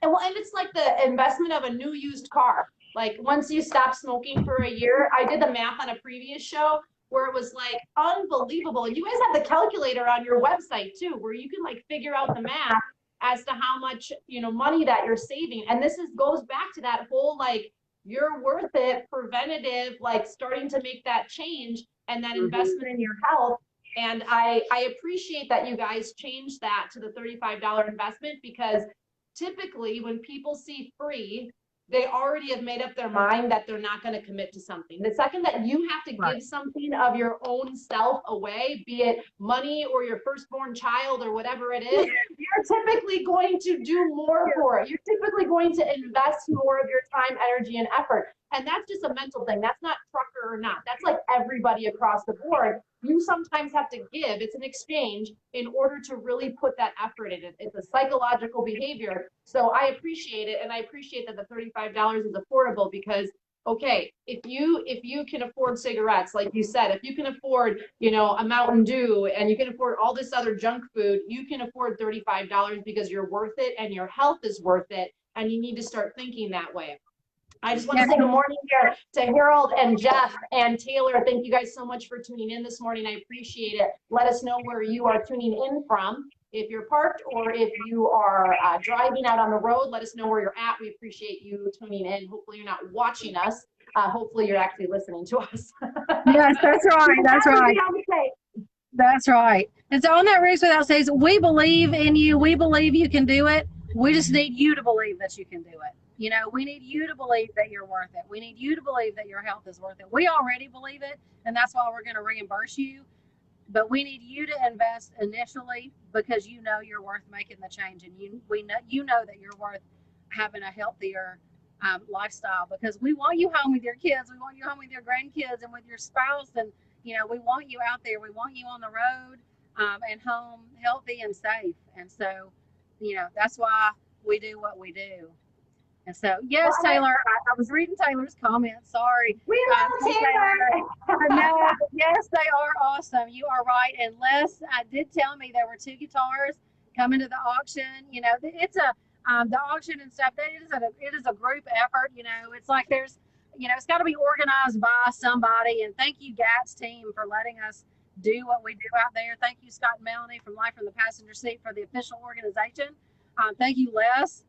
And it's like the investment of a new used car. Like once you stop smoking for a year, I did the math on a previous show where it was like unbelievable. And you guys have the calculator on your website too, where you can like figure out the math as to how much, money that you're saving. And this goes back to that whole, like, you're worth it, preventative, like starting to make that change and that investment in your health. And I appreciate that you guys changed that to the $35 investment, because typically when people see free, they already have made up their mind that they're not going to commit to something. The second that you have to give something of your own self away, be it money or your firstborn child or whatever it is, you're typically going to do more for it. You're typically going to invest more of your time, energy, and effort. And that's just a mental thing. That's not trucker or not. That's like everybody across the board. You sometimes have to give. It's an exchange in order to really put that effort in it. It's a psychological behavior. So I appreciate it. And I appreciate that the $35 is affordable, because, okay, if you can afford cigarettes, like you said, if you can afford, a Mountain Dew, and you can afford all this other junk food, you can afford $35 because you're worth it and your health is worth it. And you need to start thinking that way. I just want to say good morning here to Harold and Jeff and Taylor. Thank you guys so much for tuning in this morning. I appreciate it. Let us know where you are tuning in from. If you're parked or if you are driving out on the road, let us know where you're at. We appreciate you tuning in. Hopefully you're not watching us. Hopefully you're actually listening to us.
Yes, that's right. That's right. That's right. And so on that Race Without States, we believe in you. We believe you can do it. We just need you to believe that you can do it. We need you to believe that you're worth it. We need you to believe that your health is worth it. We already believe it, and that's why we're going to reimburse you. But we need you to invest initially, because you're worth making the change, and you know that you're worth having a healthier lifestyle, because we want you home with your kids. We want you home with your grandkids and with your spouse, and we want you out there. We want you on the road and home healthy and safe. And so, that's why we do what we do. And so, yes, Taylor, I was reading Taylor's comments. Sorry.
We love Taylor.
No, yes, they are awesome. You are right. And Les did tell me there were 2 guitars coming to the auction. It's the auction and stuff. It is a group effort. It's like there's, it's got to be organized by somebody. And thank you, GATS team, for letting us do what we do out there. Thank you, Scott and Melanie from Life from the Passenger Seat, for the official organization. Thank you, Les,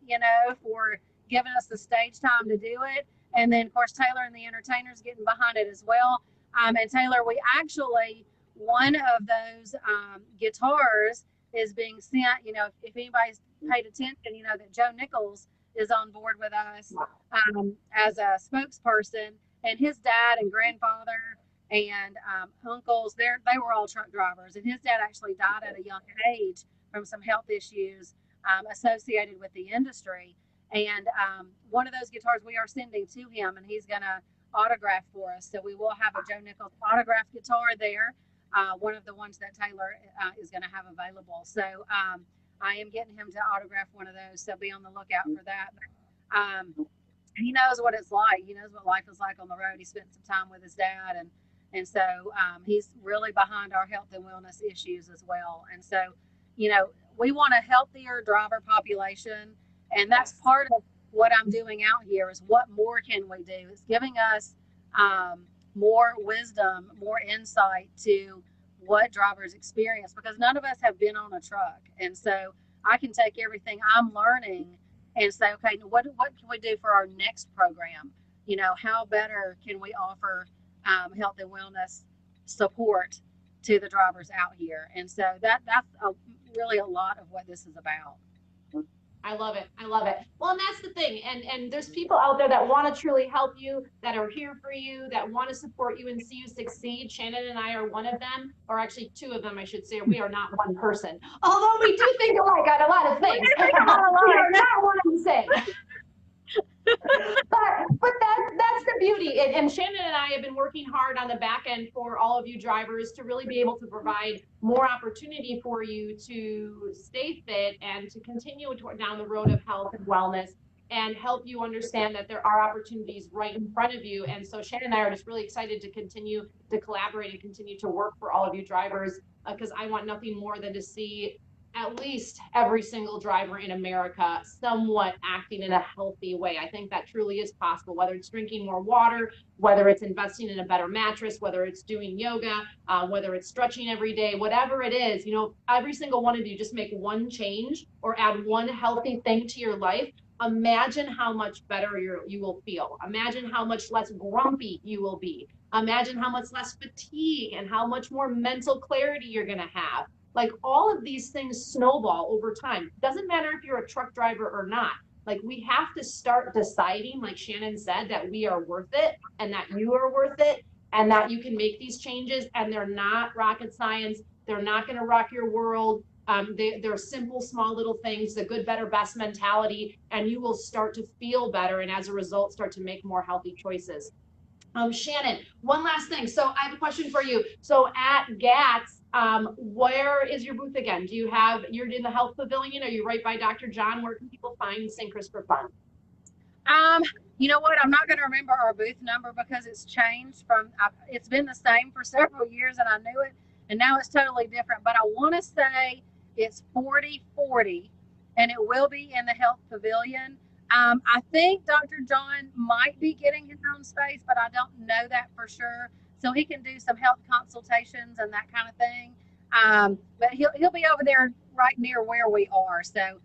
for giving us the stage time to do it. And then, of course, Taylor and the entertainers getting behind it as well. And Taylor, we actually, one of those guitars is being sent, if anybody's paid attention, that Joe Nichols is on board with us as a spokesperson, and his dad and grandfather and uncles, they were all truck drivers. And his dad actually died at a young age from some health issues associated with the industry. And one of those guitars we are sending to him, and he's going to autograph for us. So we will have a Joe Nichols autograph guitar there, one of the ones that Taylor is going to have available. So I am getting him to autograph one of those, so be on the lookout for that. But, he knows what it's like. He knows what life is like on the road. He spent some time with his dad, and so he's really behind our health and wellness issues as well. And so, we want a healthier driver population. And that's part of what I'm doing out here is what more can we do? It's giving us more wisdom, more insight to what drivers experience, because none of us have been on a truck. And so I can take everything I'm learning and say, okay, what can we do for our next program? You know, how better can we offer health and wellness support to the drivers out here? And so that's really a lot of what this is about.
I love it. I love it. Well, and that's the thing. And there's people out there that want to truly help you, that are here for you, that want to support you and see you succeed. Shannon and I are one of them, or actually two of them, I should say. We are not one person, although we do think alike on a lot of things. We are not one and the same. but that's the beauty. And Shannon and I have been working hard on the back end for all of you drivers to really be able to provide more opportunity for you to stay fit and to continue down the road of health and wellness, and help you understand that there are opportunities right in front of you. And so Shannon and I are just really excited to continue to collaborate and continue to work for all of you drivers, because I want nothing more than to see at least every single driver in America somewhat acting in a healthy way. I think that truly is possible, whether it's drinking more water, whether it's investing in a better mattress, whether it's doing yoga, whether it's stretching every day, whatever it is, you know, every single one of you just make one change or add one healthy thing to your life. Imagine how much better you will feel. Imagine how much less grumpy you will be. Imagine how much less fatigue and how much more mental clarity you're going to have. Like, all of these things snowball over time. Doesn't matter if you're a truck driver or not. Like, we have to start deciding, like Shannon said, that we are worth it and that you are worth it and that you can make these changes, and they're not rocket science. They're not going to rock your world. They're simple, small little things, the good, better, best mentality, and you will start to feel better, and as a result, start to make more healthy choices. Shannon, one last thing. So I have a question for you. So at GATS, where is your booth again? You're in the health pavilion? Are you right by Dr. John? Where can people find St. Christopher Fund?
You know what? I'm not going to remember our booth number because it's changed it's been the same for several years and I knew it, and now it's totally different. But I want to say it's 4040 and it will be in the health pavilion. I think Dr. John might be getting his own space, but I don't know that for sure. So he can do some health consultations and that kind of thing. But he'll be over there right near where we are. So,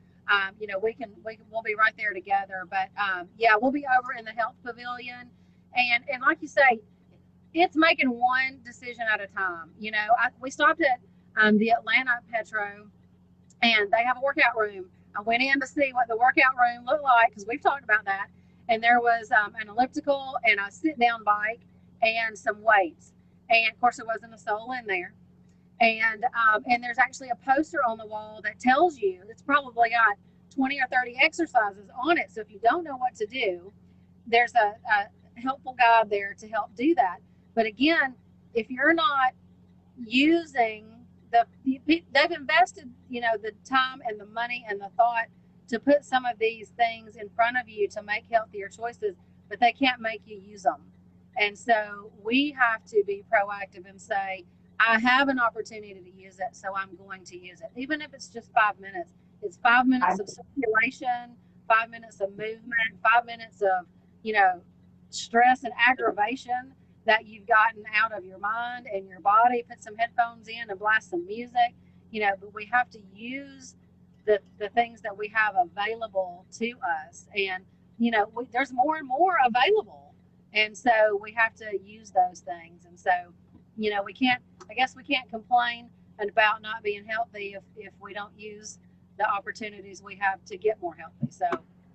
you know, we'll be right there together. But yeah, we'll be over in the health pavilion. And like you say, it's making one decision at a time. You know, we stopped at the Atlanta Petro, and they have a workout room. I went in to see what the workout room looked like, because we've talked about that. And there was an elliptical and a sit-down bike and some weights. And of course, there wasn't a soul in there. And there's actually a poster on the wall that tells you, it's probably got 20 or 30 exercises on it. So if you don't know what to do, there's a helpful guide there to help do that. But again, if you're not using they've invested, you know, the time and the money and the thought to put some of these things in front of you to make healthier choices, but they can't make you use them. And so we have to be proactive and say, I have an opportunity to use it, so I'm going to use it. Even if it's just 5 minutes. It's 5 minutes of circulation, 5 minutes of movement, 5 minutes of, you know, stress and aggravation that you've gotten out of your mind and your body. Put some headphones in and blast some music, you know, but we have to use the things that we have available to us. And, you know, there's more and more available. And so we have to use those things. And so, you know, I guess we can't complain about not being healthy if we don't use the opportunities we have to get more healthy. So,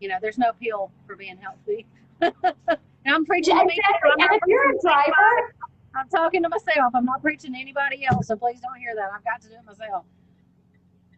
you know, there's no pill for being healthy. Now I'm preaching to me.
And if you're a driver,
I'm talking to myself. I'm not preaching to anybody else, so please don't hear that. I've got to do it myself.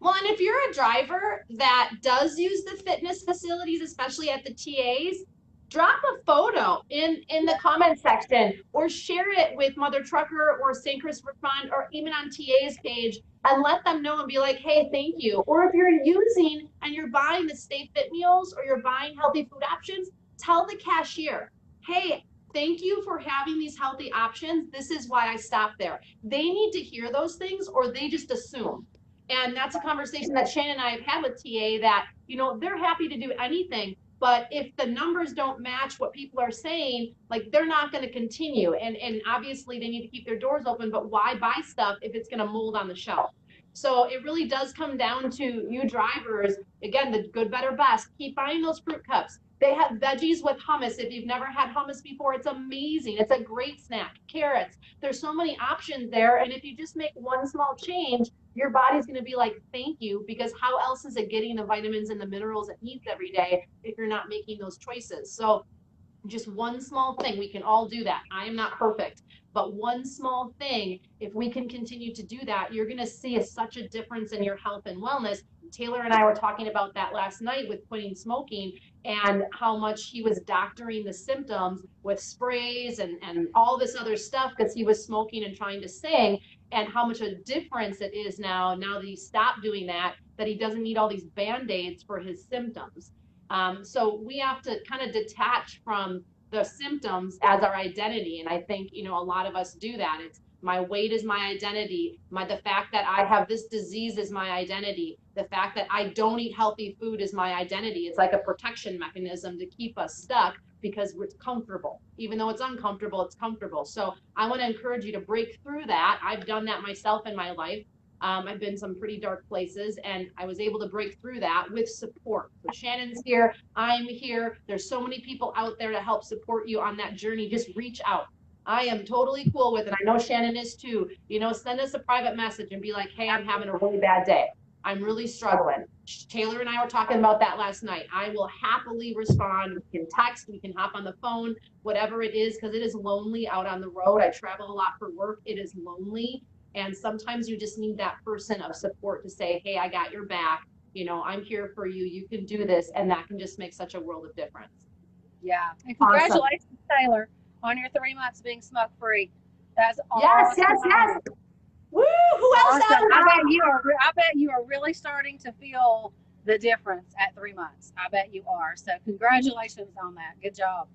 well, and if you're a driver that does use the fitness facilities, especially at the TAs, drop a photo in the comment section or share it with Mother Trucker or St. Christopher Fund or even on TA's page, and let them know and be like, hey, thank you. Or if you're using and you're buying the Stay Fit meals or you're buying healthy food options, tell the cashier, hey, thank you for having these healthy options. This is why I stopped there. They need to hear those things, or they just assume. And that's a conversation that Shannon and I have had with TA, that they're happy to do anything. But if the numbers don't match what people are saying, like they're not going to continue. And obviously they need to keep their doors open, but why buy stuff if it's going to mold on the shelf? So it really does come down to you drivers. Again, the good, better, best. Keep buying those fruit cups. They have veggies with hummus. If you've never had hummus before, it's amazing. It's a great snack. Carrots. There's so many options there. And if you just make one small change, your body's going to be like, thank you, because how else is it getting the vitamins and the minerals it needs every day if you're not making those choices? So just one small thing, we can all do that. I am not perfect, but one small thing, if we can continue to do that, you're going to see such a difference in your health and wellness. Taylor and I were talking about that last night with quitting smoking and how much he was doctoring the symptoms with sprays and all this other stuff because he was smoking and trying to sing, and how much a difference it is now that he stopped doing that he doesn't need all these Band-Aids for his symptoms. So we have to kind of detach from the symptoms as our identity. And I think, a lot of us do that. It's my weight is my identity. The fact that I have this disease is my identity. The fact that I don't eat healthy food is my identity. It's like a protection mechanism to keep us stuck because it's comfortable. Even though it's uncomfortable, it's comfortable. So I want to encourage you to break through that. I've done that myself in my life. I've been some pretty dark places, and I was able to break through that with support. So Shannon's here, I'm here. There's so many people out there to help support you on that journey. Just reach out. I am totally cool with it. I know Shannon is too. Send us a private message and be like, hey, I'm having a really bad day. I'm really struggling. Taylor and I were talking about that last night. I will happily respond. We can text, we can hop on the phone, whatever it is, because it is lonely out on the road. I travel a lot for work. It is lonely. And sometimes you just need that person of support to say, hey, I got your back. I'm here for you. You can do this. And that can just make such a world of difference.
Yeah. And congratulations, awesome. Taylor, on your 3 months being smoke free. That's awesome.
Yes. Woo! Who else?
Awesome. I bet you are really starting to feel the difference at 3 months. I bet you are. So congratulations on that. Good job.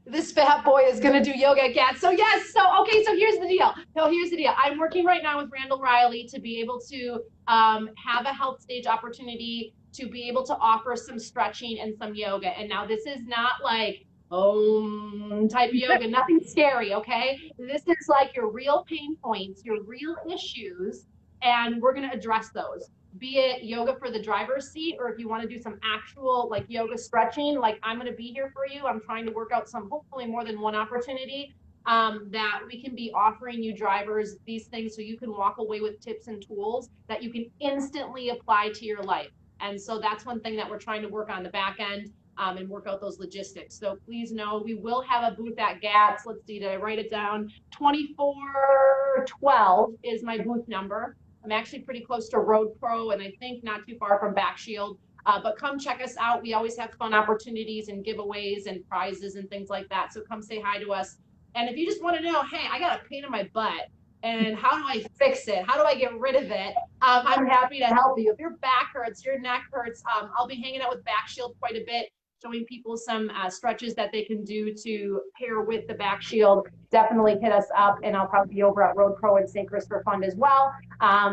This fat boy is going to do yoga at GATS. So yes, so here's the deal. I'm working right now with Randall Riley to be able to have a health stage opportunity to be able to offer some stretching and some yoga. And now this is not like type yoga, nothing scary, okay? This is like your real pain points, your real issues, and we're going to address those. Be it yoga for the driver's seat, or if you want to do some actual like yoga stretching, like I'm going to be here for you. I'm trying to work out some, hopefully more than one opportunity that we can be offering you drivers these things so you can walk away with tips and tools that you can instantly apply to your life. And so that's one thing that we're trying to work on the back end and work out those logistics. So please know we will have a booth at GATS. Let's see, did I write it down? 2412 is my booth number. I'm actually pretty close to Road Pro, and I think not too far from Back Shield. But come check us out. We always have fun opportunities and giveaways and prizes and things like that. So come say hi to us. And if you just want to know, hey, I got a pain in my butt, and how do I fix it? How do I get rid of it? I'm happy to help you. If your back hurts, your neck hurts, I'll be hanging out with Back Shield quite a bit, showing people some stretches that they can do to pair with the Back Shield. Definitely hit us up, and I'll probably be over at Road Pro and St. Christopher Fund as well,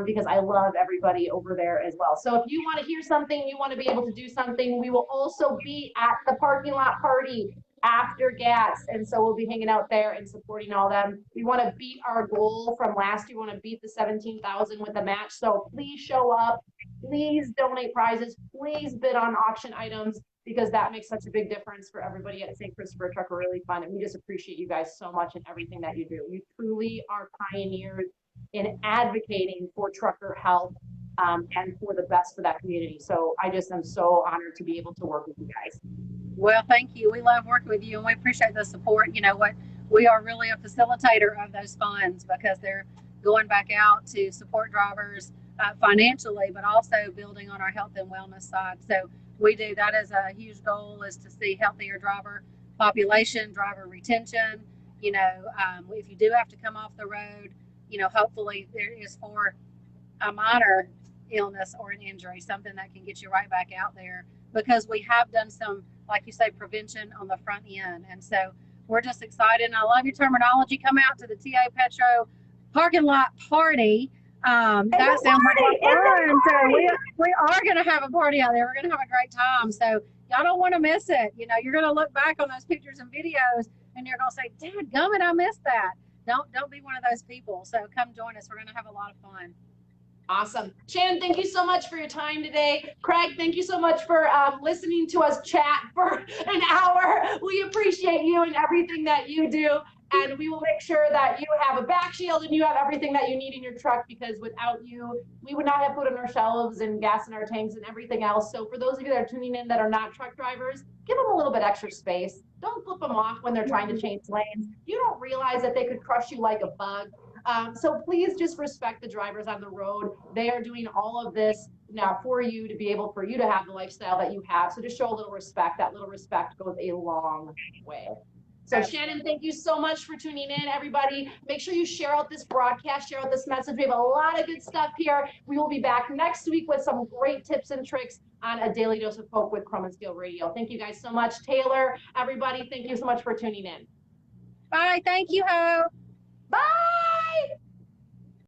because I love everybody over there as well. So if you want to hear something, you want to be able to do something, we will also be at the parking lot party after GATS, and so we'll be hanging out there and supporting all them. We want to beat our goal from last year. We want to beat the 17,000 with the match, so please show up, please donate prizes, please bid on auction items, because that makes such a big difference for everybody at St. Christopher Trucker Really Fun. And we just appreciate you guys so much in everything that you do. You truly are pioneers in advocating for trucker health and for the best for that community. So I just am so honored to be able to work with you guys.
Well, thank you. We love working with you, and we appreciate the support. You know what? We are really a facilitator of those funds because they're going back out to support drivers financially, but also building on our health and wellness side. So we do that as a huge goal, is to see healthier driver population, driver retention. If you do have to come off the road, hopefully there is for a minor illness or an injury, something that can get you right back out there, because we have done some, like you say, prevention on the front end. And so we're just excited. And I love your terminology. Come out to the TA Petro parking lot party That sounds like a fun. So we are going to have a party out there. We're going to have a great time. So y'all don't want to miss it. You know, you're going to look back on those pictures and videos and you're going to say, "Dad, gummit, I missed that." Don't be one of those people. So come join us. We're going to have a lot of fun.
Awesome. Shannon, thank you so much for your time today. Craig, thank you so much for listening to us chat for an hour. We appreciate you and everything that you do. And we will make sure that you have a back shield and you have everything that you need in your truck, because without you, we would not have food on our shelves and gas in our tanks and everything else. So for those of you that are tuning in that are not truck drivers, give them a little bit extra space. Don't flip them off when they're trying to change lanes. You don't realize that they could crush you like a bug. So please just respect the drivers on the road. They are doing all of this now for you, to be able for you to have the lifestyle that you have. So just show a little respect. That little respect goes a long way. So Shannon, thank you so much for tuning in, everybody. Make sure you share out this broadcast, share out this message. We have a lot of good stuff here. We will be back next week with some great tips and tricks on A Daily Dose of Hope with Chrome and Steel Radio. Thank you guys so much. Taylor, everybody, thank you so much for tuning in.
Bye. Thank you, Hope.
Bye.